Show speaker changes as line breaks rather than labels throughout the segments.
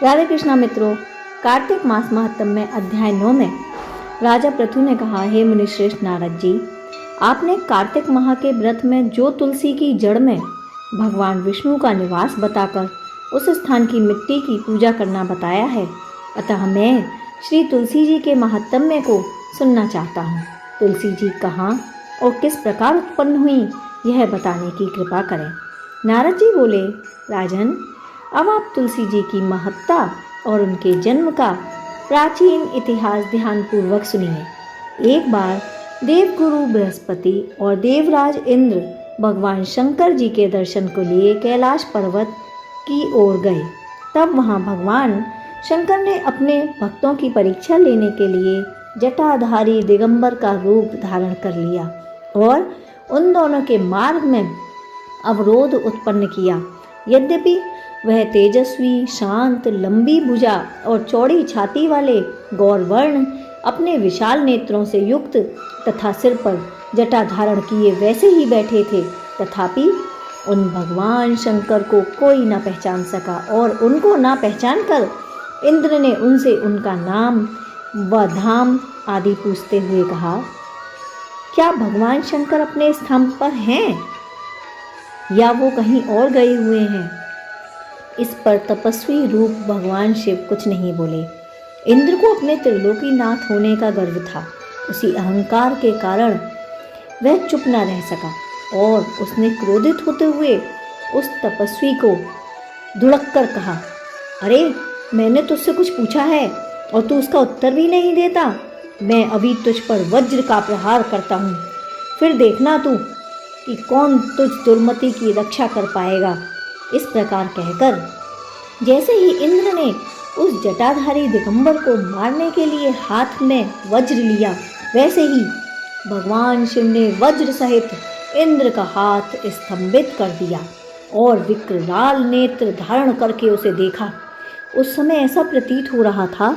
राधे कृष्णा मित्रों, कार्तिक मास महात्म में अध्याय 9 में राजा पृथु ने कहा, हे मुनिश्रेष्ठ नारद जी, आपने कार्तिक माह के व्रत में जो तुलसी की जड़ में भगवान विष्णु का निवास बताकर उस स्थान की मिट्टी की पूजा करना बताया है, अतः मैं श्री तुलसी जी के महात्म्य को सुनना चाहता हूँ। तुलसी जी कहाँ और किस प्रकार उत्पन्न हुई, यह बताने की कृपा करें। नारद जी बोले, राजन, अब आप तुलसी जी की महत्ता और उनके जन्म का प्राचीन इतिहास ध्यानपूर्वक सुनिए। एक बार देवगुरु बृहस्पति और देवराज इंद्र भगवान शंकर जी के दर्शन को लिए कैलाश पर्वत की ओर गए। तब वहाँ भगवान शंकर ने अपने भक्तों की परीक्षा लेने के लिए जटाधारी दिगंबर का रूप धारण कर लिया और उन दोनों के मार्ग में अवरोध उत्पन्न किया। यद्यपि वह तेजस्वी, शांत, लंबी भुजा और चौड़ी छाती वाले गौरवर्ण अपने विशाल नेत्रों से युक्त तथा सिर पर जटा धारण किए वैसे ही बैठे थे, तथापि उन भगवान शंकर को कोई न पहचान सका और उनको न पहचान कर इंद्र ने उनसे उनका नाम व धाम आदि पूछते हुए कहा, क्या भगवान शंकर अपने स्थान पर हैं या वो कहीं और गए हुए हैं? इस पर तपस्वी रूप भगवान शिव कुछ नहीं बोले। इंद्र को अपने त्रिलोकीनाथ होने का गर्व था। उसी अहंकार के कारण वह चुप न रह सका और उसने क्रोधित होते हुए उस तपस्वी को धुड़क कर कहा, अरे, मैंने तुझसे कुछ पूछा है और तू उसका उत्तर भी नहीं देता। मैं अभी तुझ पर वज्र का प्रहार करता हूँ, फिर देखना तू कि कौन तुझ दुर्मति की रक्षा कर पाएगा। इस प्रकार कहकर जैसे ही इंद्र ने उस जटाधारी दिगंबर को मारने के लिए हाथ में वज्र लिया, वैसे ही भगवान शिव ने वज्र सहित इंद्र का हाथ स्तंभित कर दिया और विकराल नेत्र धारण करके उसे देखा। उस समय ऐसा प्रतीत हो रहा था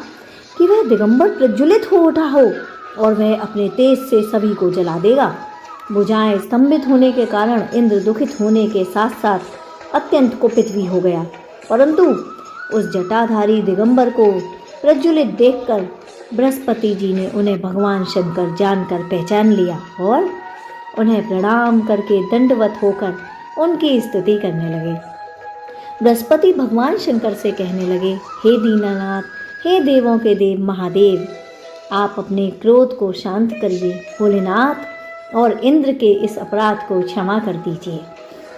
कि वह दिगंबर प्रज्वलित हो उठा हो और वह अपने तेज से सभी को जला देगा। भुजाएं स्तंभित होने के कारण इंद्र दुखित होने के साथ साथ अत्यंत कुपित भी हो गया, परंतु उस जटाधारी दिगंबर को प्रज्वलित देखकर बृहस्पति जी ने उन्हें भगवान शंकर जानकर पहचान लिया और उन्हें प्रणाम करके दंडवत होकर उनकी स्तुति करने लगे। बृहस्पति भगवान शंकर से कहने लगे, हे दीनानाथ, हे देवों के देव महादेव, आप अपने क्रोध को शांत करिए। भोलेनाथ और इंद्र के इस अपराध को क्षमा कर दीजिए।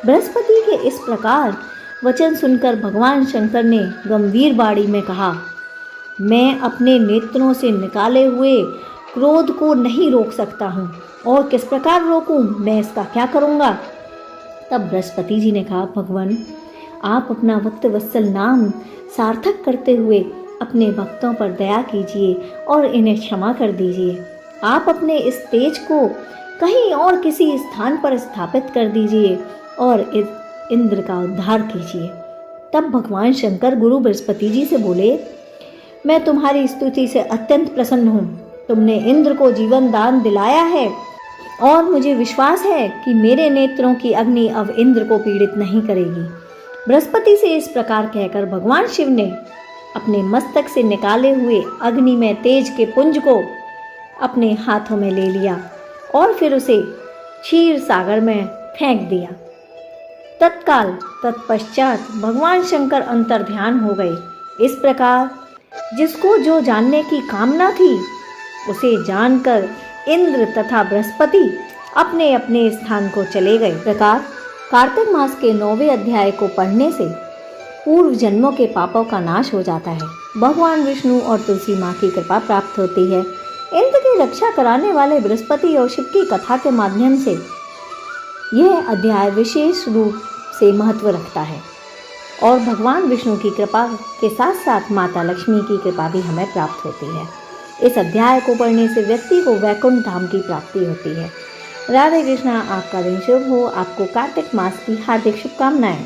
बृहस्पति के इस प्रकार वचन सुनकर भगवान शंकर ने गंभीर वाणी में कहा, मैं अपने नेत्रों से निकाले हुए क्रोध को नहीं रोक सकता हूँ और किस प्रकार रोकूं, मैं इसका क्या करूँगा? तब बृहस्पति जी ने कहा, भगवान, आप अपना भक्त वत्सल नाम सार्थक करते हुए अपने भक्तों पर दया कीजिए और इन्हें क्षमा कर दीजिए। आप अपने इस तेज को कहीं और किसी स्थान पर स्थापित कर दीजिए और इंद्र का उद्धार कीजिए। तब भगवान शंकर गुरु बृहस्पति जी से बोले, मैं तुम्हारी स्तुति से अत्यंत प्रसन्न हूँ। तुमने इंद्र को जीवन दान दिलाया है और मुझे विश्वास है कि मेरे नेत्रों की अग्नि अब इंद्र को पीड़ित नहीं करेगी। बृहस्पति से इस प्रकार कहकर भगवान शिव ने अपने मस्तक से निकाले हुए अग्नि में तेज के पुंज को अपने हाथों में ले लिया और फिर उसे क्षीर सागर में फेंक दिया। तत्काल तत्पश्चात भगवान शंकर अंतर्ध्यान हो गए। इस प्रकार जिसको जो जानने की कामना थी उसे जानकर इंद्र तथा बृहस्पति अपने अपने स्थान को चले गए। प्रकार कार्तिक मास के 9वें अध्याय को पढ़ने से पूर्व जन्मों के पापों का नाश हो जाता है। भगवान विष्णु और तुलसी माँ की कृपा प्राप्त होती है। इंद्र की रक्षा कराने वाले बृहस्पति और शिव की कथा के माध्यम से यह अध्याय विशेष रूप से महत्व रखता है और भगवान विष्णु की कृपा के साथ साथ माता लक्ष्मी की कृपा भी हमें प्राप्त होती है। इस अध्याय को पढ़ने से व्यक्ति को वैकुंठ धाम की प्राप्ति होती है। राधे कृष्णा। आपका दिन शुभ हो। आपको कार्तिक मास की हार्दिक शुभकामनाएं।